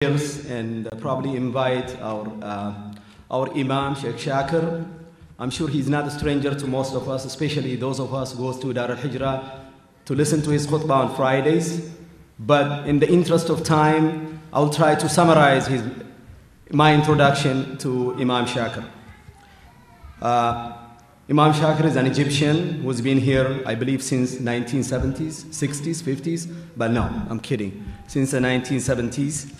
and probably invite our Imam Shakir. I'm sure he's not a stranger to most of us, especially those of us who goes to Dar al-Hijrah to listen to his khutbah on Fridays. But in the interest of time, I'll try to summarize my introduction to Imam Shakir. Imam Shakir is an Egyptian who's been here, I believe, since 1970s, 60s, 50s, but no, I'm kidding. Since the 1970s.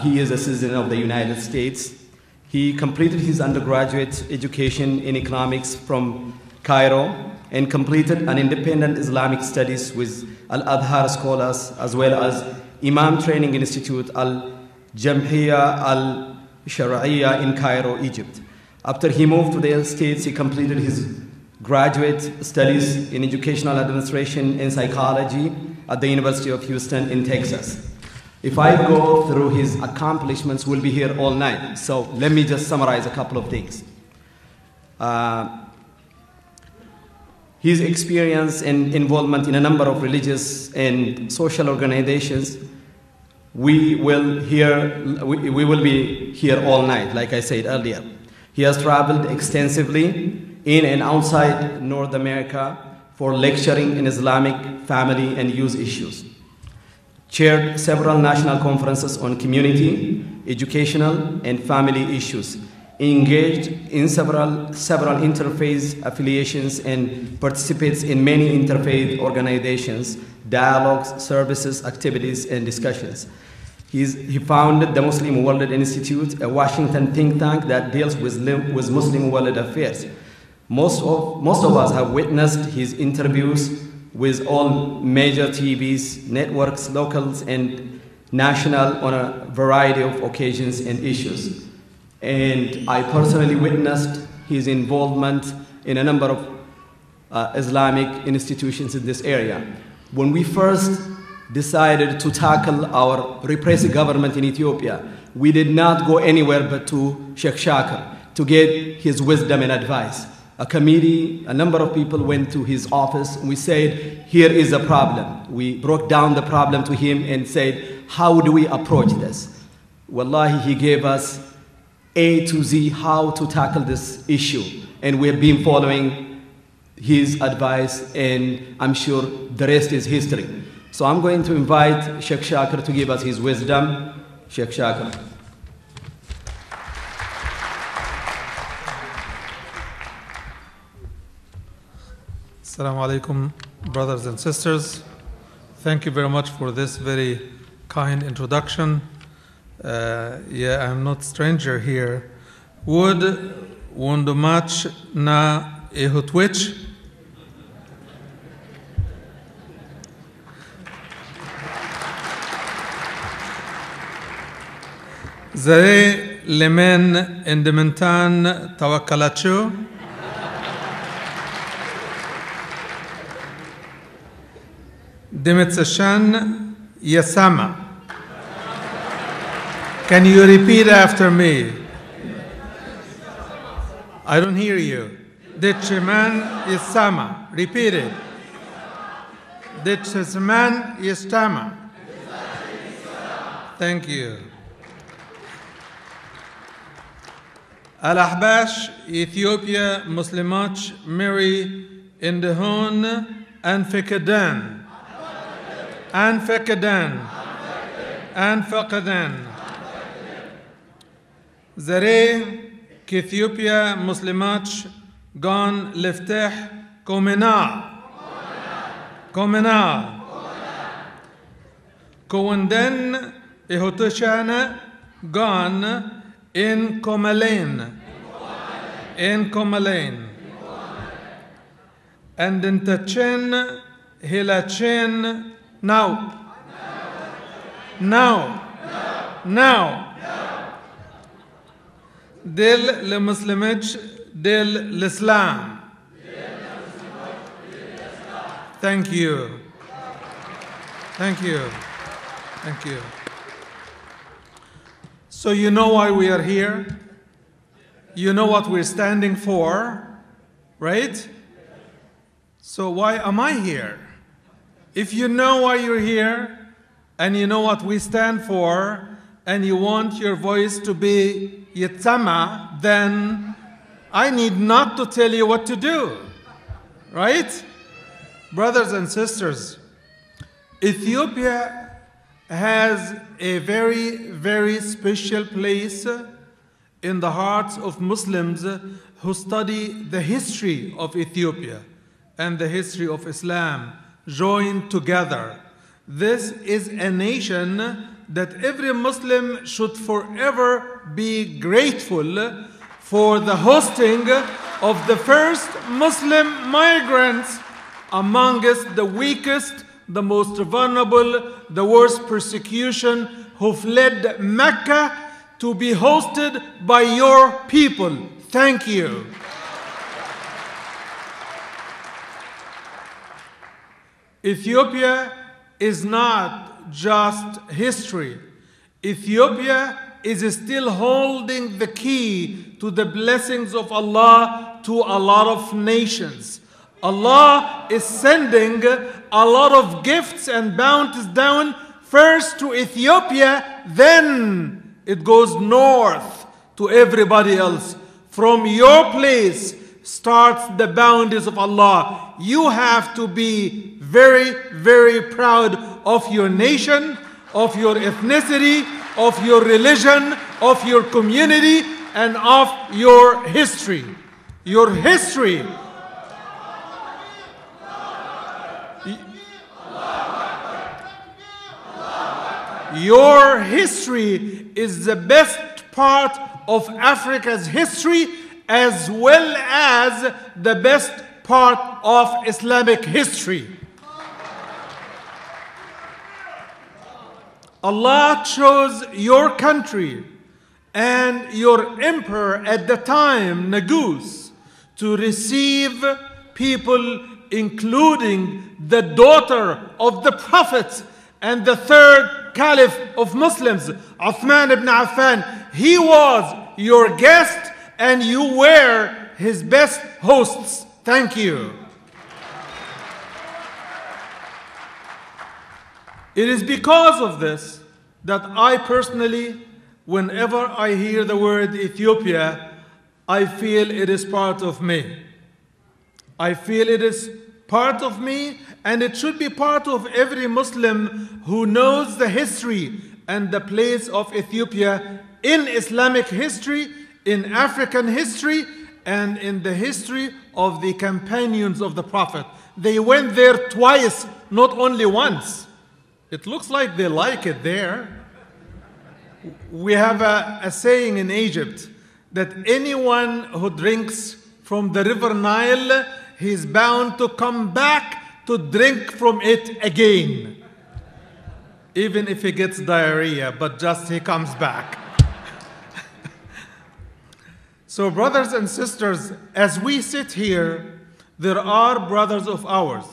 He is a citizen of the United States. He completed his undergraduate education in economics from Cairo and completed an independent Islamic studies with Al-Azhar scholars as well as Imam Training Institute Al-Jamhiyya Al-Shar'iyya in Cairo, Egypt. After he moved to the States, he completed his graduate studies in educational administration and psychology at the University of Houston in Texas. If I go through his accomplishments, we'll be here all night. So let me just summarize a couple of things. His experience and involvement in a number of religious and social organizations, we will be here all night, like I said earlier. He has traveled extensively in and outside North America for lecturing in Islamic family and youth issues. Chaired several national conferences on community, educational, and family issues, engaged in several interfaith affiliations, and participates in many interfaith organizations, dialogues, services, activities, and discussions. He founded the Muslim World Institute, a Washington think tank that deals with Muslim world affairs. Most of us have witnessed his interviews with all major TVs, networks, locals, and national on a variety of occasions and issues. And I personally witnessed his involvement in a number of Islamic institutions in this area. When we first decided to tackle our repressive government in Ethiopia, we did not go anywhere but to Sheikh Shakir to get his wisdom and advice. A committee, a number of people went to his office, and we said, here is a problem. We broke down the problem to him and said, how do we approach this? Wallahi, he gave us A to Z how to tackle this issue. And we have been following his advice, and I'm sure the rest is history. So I'm going to invite Sheikh Shakir to give us his wisdom. Sheikh Shakir. Assalamu alaikum, brothers and sisters. Thank you very much for this very kind introduction. I'm not stranger here. Would wondumach na ehutwich? Zare lemen endementan tawakkalachu? Dimitsashan Yasama. Can you repeat after me? I don't hear you. Ditchiman Yasama. Repeat it. Ditchiman Yastama. Thank you. Al-Ahbash, Ethiopia, Muslimat, Mary, Indahon, and Fikadan. And Fakadan. And Fakadan. Zare Ethiopia Muslimat Gan Liftah Komena. Komena. Kowanden Ehotushana Gan in Komalain. In Komalain. And in Tachen Hilachen. Now. Dil le Muslimich, dil l'Islam. Thank you. Thank you. Thank you. So you know why we are here? You know what we're standing for, right? So why am I here? If you know why you're here and you know what we stand for, and you want your voice to be yitsama, then I need not to tell you what to do, right? Brothers and sisters, Ethiopia has a very, very special place in the hearts of Muslims who study the history of Ethiopia and the history of Islam joined together. This is a nation that every Muslim should forever be grateful for the hosting of the first Muslim migrants amongst the weakest, the most vulnerable, the worst persecution, who fled Mecca to be hosted by your people. Thank you. Ethiopia is not just history. Ethiopia is still holding the key to the blessings of Allah to a lot of nations. Allah is sending a lot of gifts and bounties down, first to Ethiopia, then it goes north to everybody else. From your place starts the bounties of Allah. You have to be very, very proud of your nation, of your ethnicity, of your religion, of your community, and of your history. Your history. Your history is the best part of Africa's history, as well as the best part of Islamic history. Allah chose your country and your emperor at the time, Nagus, to receive people, including the daughter of the Prophet and the third Caliph of Muslims, Uthman ibn Affan. He was your guest and you were his best hosts. Thank you. It is because of this that I personally, whenever I hear the word Ethiopia, I feel it is part of me. I feel it is part of me, and it should be part of every Muslim who knows the history and the place of Ethiopia in Islamic history, in African history, and in the history of the companions of the Prophet. They went there twice, not only once. It looks like they like it there. We have a saying in Egypt that anyone who drinks from the river Nile, he's bound to come back to drink from it again. Even if he gets diarrhea, but just he comes back. So brothers and sisters, as we sit here, there are brothers of ours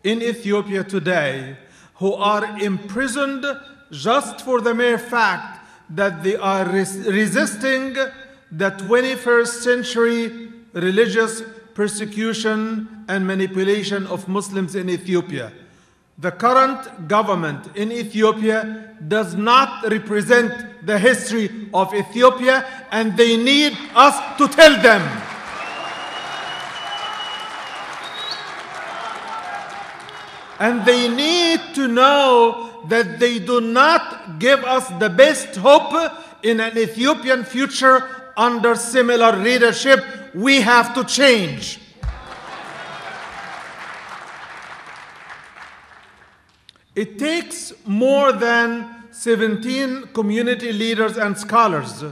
in Ethiopia today who are imprisoned just for the mere fact that they are resisting the 21st century religious persecution and manipulation of Muslims in Ethiopia. The current government in Ethiopia does not represent the history of Ethiopia, and they need us to tell them. And they need to know that they do not give us the best hope in an Ethiopian future under similar leadership. We have to change. It takes more than 17 community leaders and scholars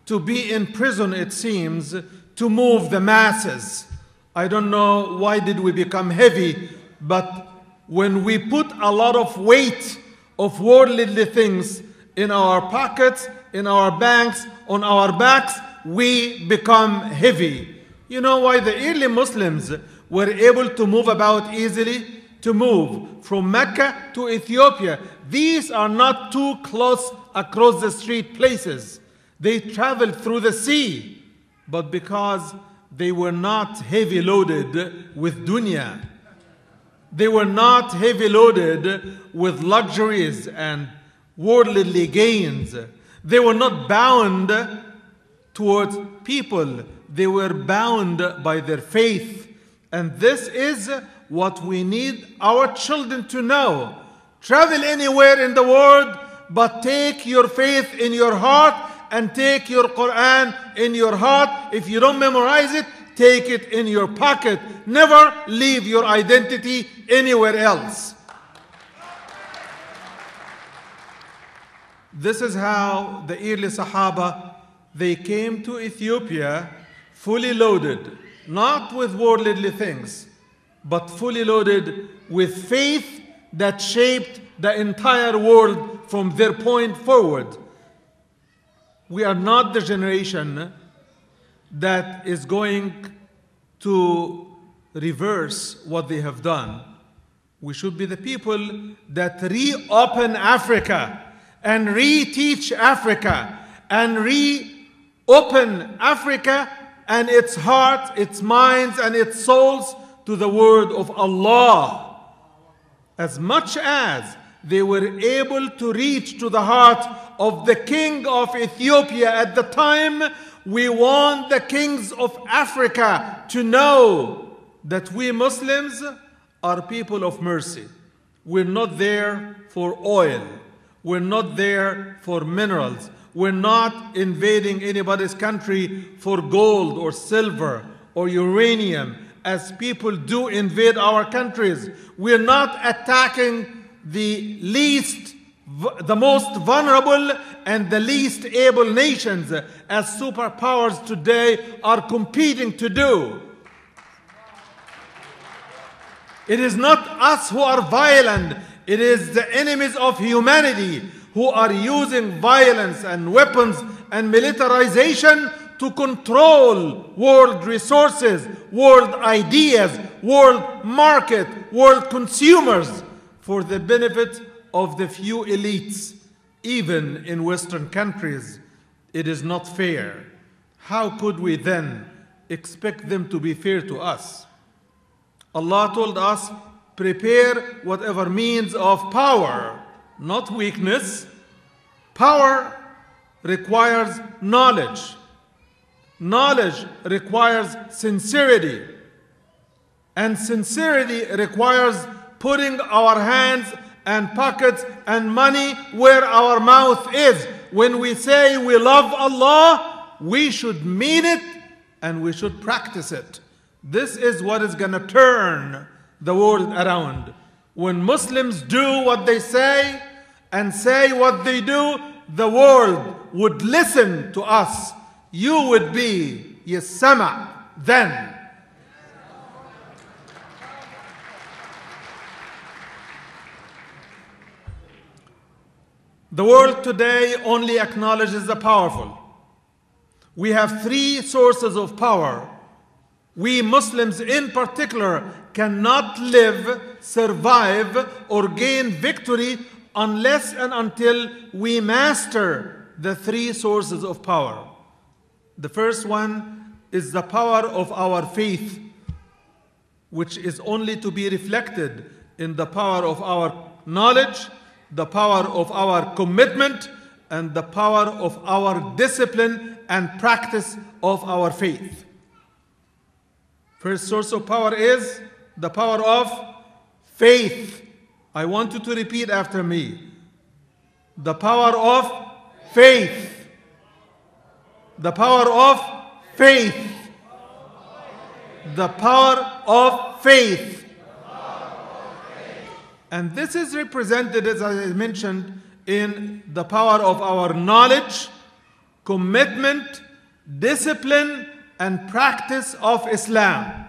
to be in prison, it seems, to move the masses. I don't know why did we become heavy, but when we put a lot of weight of worldly things in our pockets, in our banks, on our backs, we become heavy. You know why the early Muslims were able to move about easily? To move from Mecca to Ethiopia. These are not two close across the street places. They traveled through the sea, but because they were not heavy loaded with dunya, they were not heavy loaded with luxuries and worldly gains. They were not bound towards people. They were bound by their faith. And this is what we need our children to know. Travel anywhere in the world, but take your faith in your heart and take your Quran in your heart. If you don't memorize it, take it in your pocket. Never leave your identity anywhere else. This is how the early Sahaba, they came to Ethiopia fully loaded, not with worldly things, but fully loaded with faith that shaped the entire world from their point forward. We are not the generation that is going to reverse what they have done. We should be the people that reopen Africa and reteach Africa and reopen Africa and its heart, its minds, and its souls to the word of Allah. As much as they were able to reach to the heart of the king of Ethiopia at the time, we want the kings of Africa to know that we Muslims are people of mercy. We're not there for oil. We're not there for minerals. We're not invading anybody's country for gold or silver or uranium, as people do invade our countries. We're not attacking the most vulnerable and the least able nations, as superpowers today are competing to do. It is not us who are violent. It is the enemies of humanity who are using violence and weapons and militarization to control world resources, world ideas, world market, world consumers for the benefit of the few elites. Even in Western countries, it is not fair. How could we then expect them to be fair to us? Allah told us, prepare whatever means of power, not weakness. Power requires knowledge. Knowledge requires sincerity. And sincerity requires putting our hands and pockets and money where our mouth is. When we say we love Allah, we should mean it and we should practice it. This is what is going to turn the world around. When Muslims do what they say and say what they do, the world would listen to us. You would be yasama then. The world today only acknowledges the powerful. We have three sources of power. We Muslims in particular cannot live, survive, or gain victory unless and until we master the three sources of power. The first one is the power of our faith, which is only to be reflected in the power of our knowledge, the power of our commitment, and the power of our discipline and practice of our faith. First source of power is the power of faith. I want you to repeat after me. The power of faith. The power of faith. The power of faith. And this is represented, as I mentioned, in the power of our knowledge, commitment, discipline, and practice of Islam.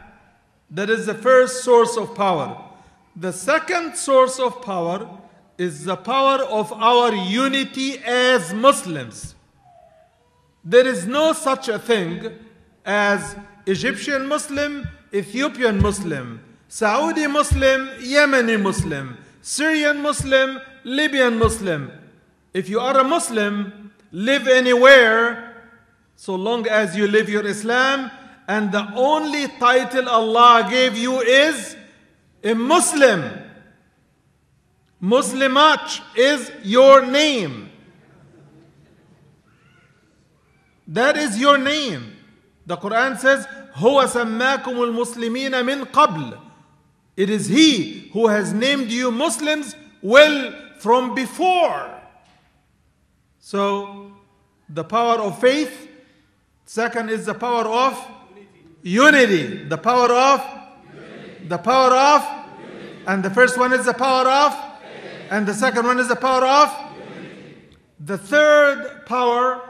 That is the first source of power. The second source of power is the power of our unity as Muslims. There is no such a thing as Egyptian Muslim, Ethiopian Muslim, Saudi Muslim, Yemeni Muslim, Syrian Muslim, Libyan Muslim. If you are a Muslim, live anywhere, so long as you live your Islam, and the only title Allah gave you is a Muslim. Muslimat is your name. That is your name. The Quran says, هُوَ سَمَّاكُمُ الْمُسْلِمِينَ مِنْ قَبْلِ. It is He who has named you Muslims well from before. So, the power of faith. Second is the power of unity. The power of unity. The power of unity. And the first one is the power of faith. And the second one is the power of unity. The third power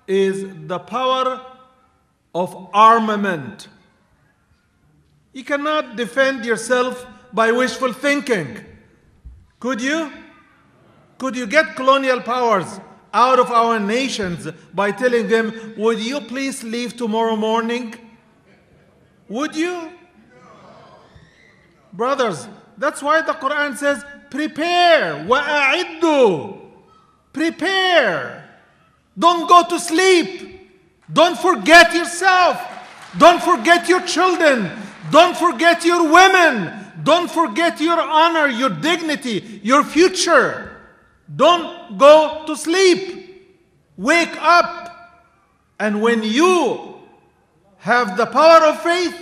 is the power of armament. You cannot defend yourself by wishful thinking. Could you? Could you get colonial powers out of our nations by telling them, would you please leave tomorrow morning? Would you? Brothers, that's why the Quran says, prepare, وَأَعِدُّوا. Prepare. Don't go to sleep. Don't forget yourself. Don't forget your children. Don't forget your women. Don't forget your honor, your dignity, your future. Don't go to sleep. Wake up. And when you have the power of faith,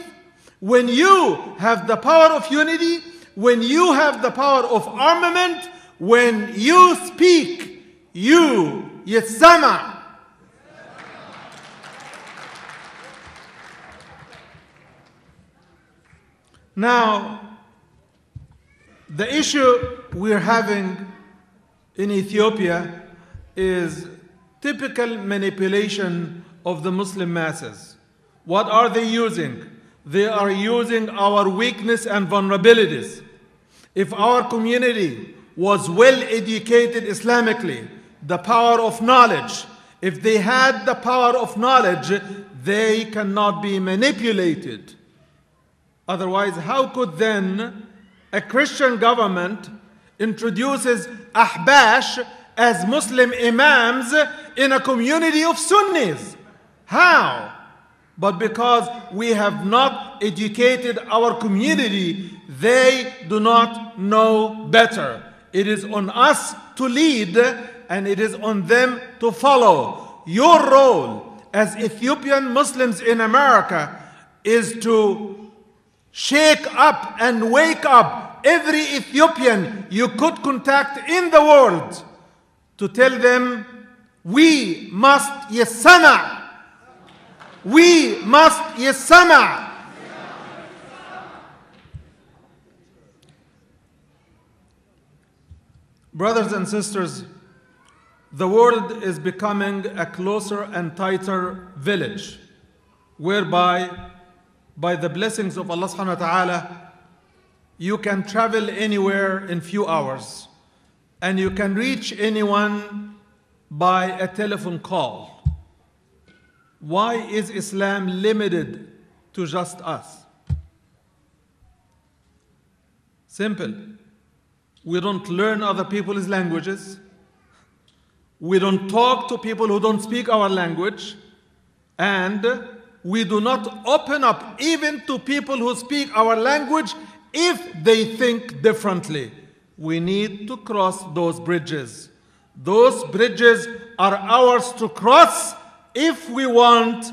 when you have the power of unity, when you have the power of armament, when you speak, you yasama. Now, the issue we're having in Ethiopia is typical manipulation of the Muslim masses. What are they using? They are using our weakness and vulnerabilities. If our community was well educated Islamically, the power of knowledge, if they had the power of knowledge, they cannot be manipulated. Otherwise, how could then a Christian government introduces ahbash as Muslim imams in a community of Sunnis? How? But because we have not educated our community, they do not know better. It is on us to lead, and it is on them to follow. Your role as Ethiopian Muslims in America is to shake up and wake up every Ethiopian you could contact in the world to tell them, we must yasama. We must yasama. Brothers and sisters, the world is becoming a closer and tighter village, whereby, by the blessings of Allah subhanahu wa ta'ala, you can travel anywhere in few hours, and you can reach anyone by a telephone call. Why is Islam limited to just us? Simple. We don't learn other people's languages. We don't talk to people who don't speak our language. And we do not open up even to people who speak our language if they think differently. We need to cross those bridges. Those bridges are ours to cross if we want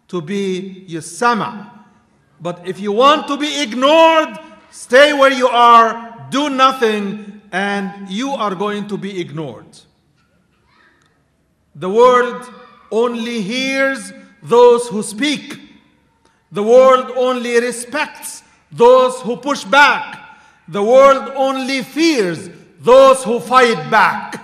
to be yasama. But if you want to be ignored, stay where you are, do nothing, and you are going to be ignored. The world only hears those who speak. The world only respects those who push back. The world only fears those who fight back.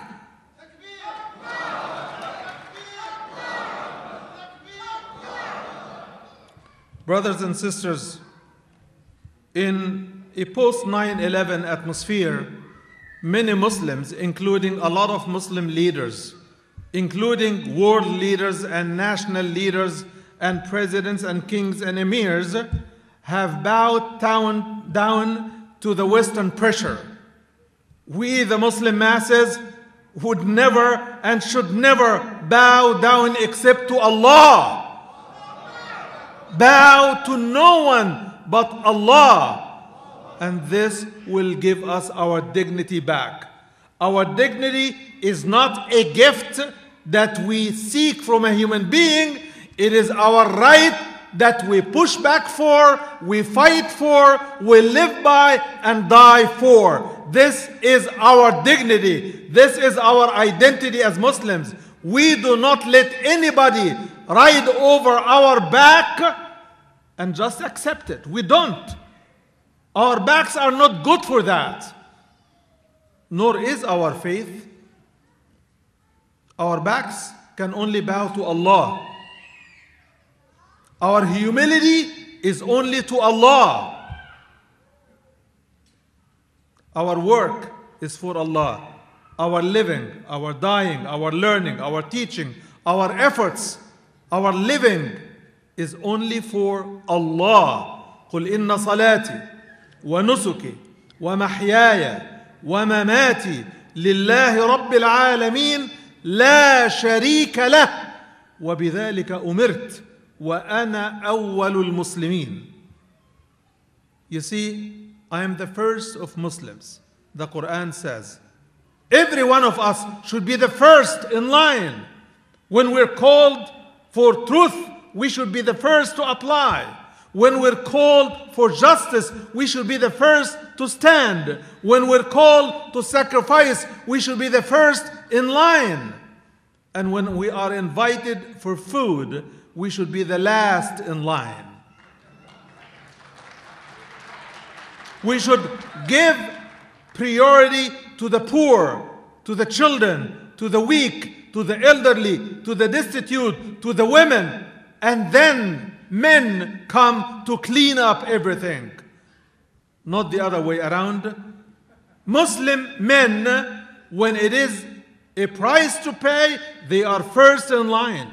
Brothers and sisters, in a post-9/11 atmosphere, many Muslims, including a lot of Muslim leaders, including world leaders and national leaders and presidents and kings and emirs, have bowed down to the Western pressure. We, the Muslim masses, would never and should never bow down except to Allah. Bow to no one but Allah. And this will give us our dignity back. Our dignity is not a gift that we seek from a human being. It is our right that we push back for, we fight for, we live by and die for. This is our dignity. This is our identity as Muslims. We do not let anybody ride over our back and just accept it. We don't. Our backs are not good for that. Nor is our faith. Our backs can only bow to Allah. Our humility is only to Allah. Our work is for Allah. Our living, our dying, our learning, our teaching, our efforts, our living is only for Allah. قُلْ إِنَّ صَلَاتِي وَنُسُكِي وَمَحْيَايَ وَمَمَاتِي لِلَّهِ رَبِّ الْعَالَمِينَ لَا شَرِيكَ لَهُ وَبِذَلِكَ أُمِرْتُ وَأَنَا أَوَّلُ الْمُسْلِمِينَ. You see, I am the first of Muslims. The Quran says, every one of us should be the first in line. When we're called for truth, we should be the first to apply. When we're called for justice, we should be the first to stand. When we're called to sacrifice, we should be the first in line. And when we are invited for food, we should be the last in line. We should give priority to the poor, to the children, to the weak, to the elderly, to the destitute, to the women, and then men come to clean up everything. Not the other way around. Muslim men, when it is a price to pay, they are first in line.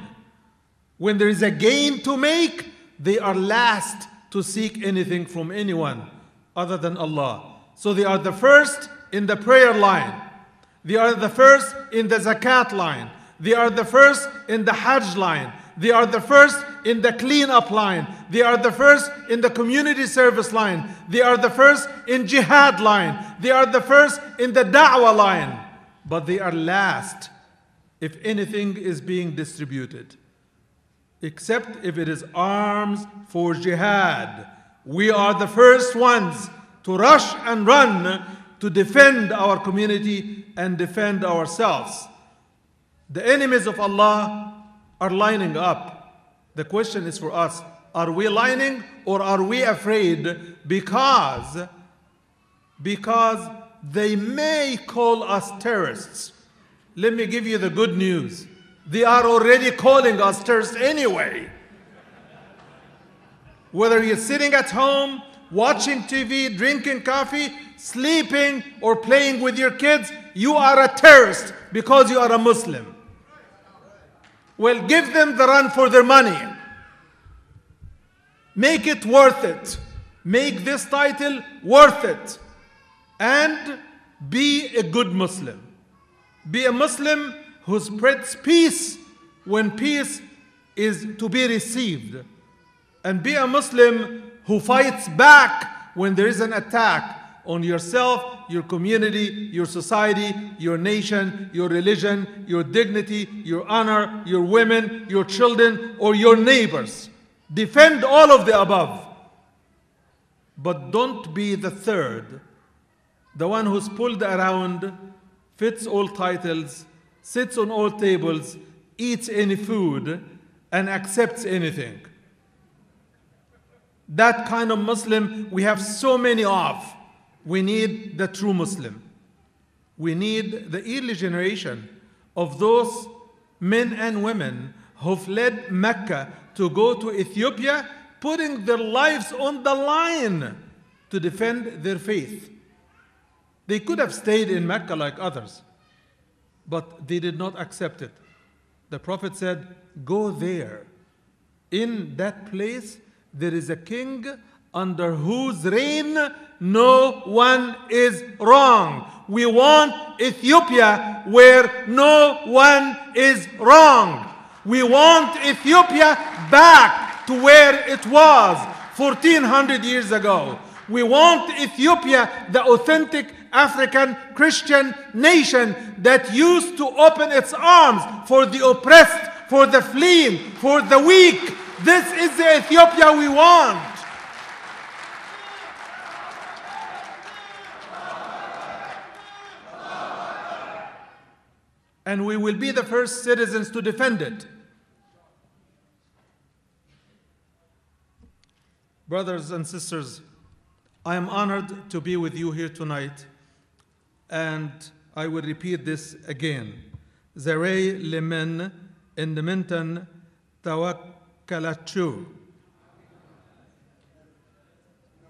When there is a gain to make, they are last to seek anything from anyone other than Allah. So they are the first in the prayer line. They are the first in the zakat line. They are the first in the hajj line. They are the first in the cleanup line. They are the first in the community service line. They are the first in jihad line. They are the first in the da'wah line. But they are last if anything is being distributed, except if it is arms for jihad. We are the first ones to rush and run to defend our community and defend ourselves. The enemies of Allah are lining up. The question is for us, are we lining or are we afraid because they may call us terrorists? Let me give you the good news. They are already calling us terrorists anyway. Whether you're sitting at home, watching TV, drinking coffee, sleeping, or playing with your kids, you are a terrorist because you are a Muslim. Well, give them the run for their money. Make it worth it. Make this title worth it. And be a good Muslim. Be a Muslim who spreads peace when peace is to be received. And be a Muslim who fights back when there is an attack on yourself, your community, your society, your nation, your religion, your dignity, your honor, your women, your children, or your neighbors. Defend all of the above. But don't be the third, the one who's pulled around, fits all titles, sits on all tables, eats any food, and accepts anything. That kind of Muslim we have so many of. We need the true Muslim. We need the early generation of those men and women who fled Mecca to go to Ethiopia, putting their lives on the line to defend their faith. They could have stayed in Mecca like others, but they did not accept it. The Prophet said, go there. In that place, there is a king under whose reign no one is wrong. We want Ethiopia where no one is wrong. We want Ethiopia back to where it was 1400 years ago. We want Ethiopia, the authentic African Christian nation that used to open its arms for the oppressed, for the fleeing, for the weak. This is the Ethiopia we want. And we will be the first citizens to defend it. Brothers and sisters, I am honored to be with you here tonight, and I will repeat this again. Zarei limen indemintan tawakkalachu.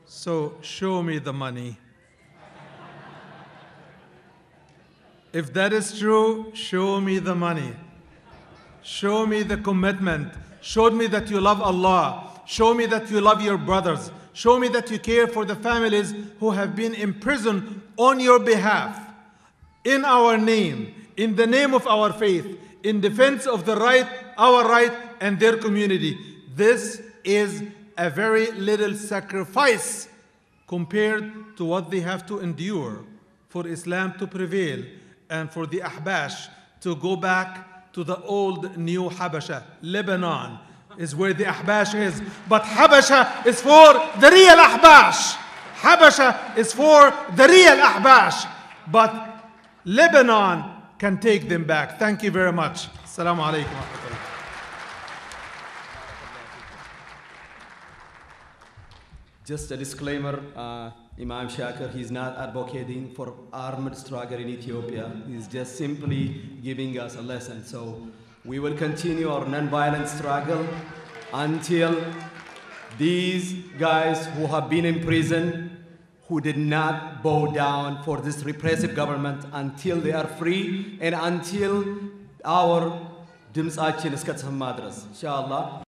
So show me the money. If that is true, show me the money. Show me the commitment. Show me that you love Allah. Show me that you love your brothers. Show me that you care for the families who have been imprisoned on your behalf, in our name, in the name of our faith, in defense of the right, our right, and their community. This is a very little sacrifice compared to what they have to endure for Islam to prevail and for the Ahbash to go back to the old new Habasha. Lebanon is where the Ahbash is. But Habasha is for the real Ahbash. Habasha is for the real Ahbash. But Lebanon can take them back. Thank you very much. Assalamu alaikum wa rahmatullah. Just a disclaimer, Imam Shakir, he's not advocating for armed struggle in Ethiopia. He's just simply giving us a lesson. So we will continue our non-violent struggle until these guys who have been in prison, who did not bow down for this repressive government, until they are free and until our ድምጻችን እስከተሰማ ድረስ ኢንሻአላህ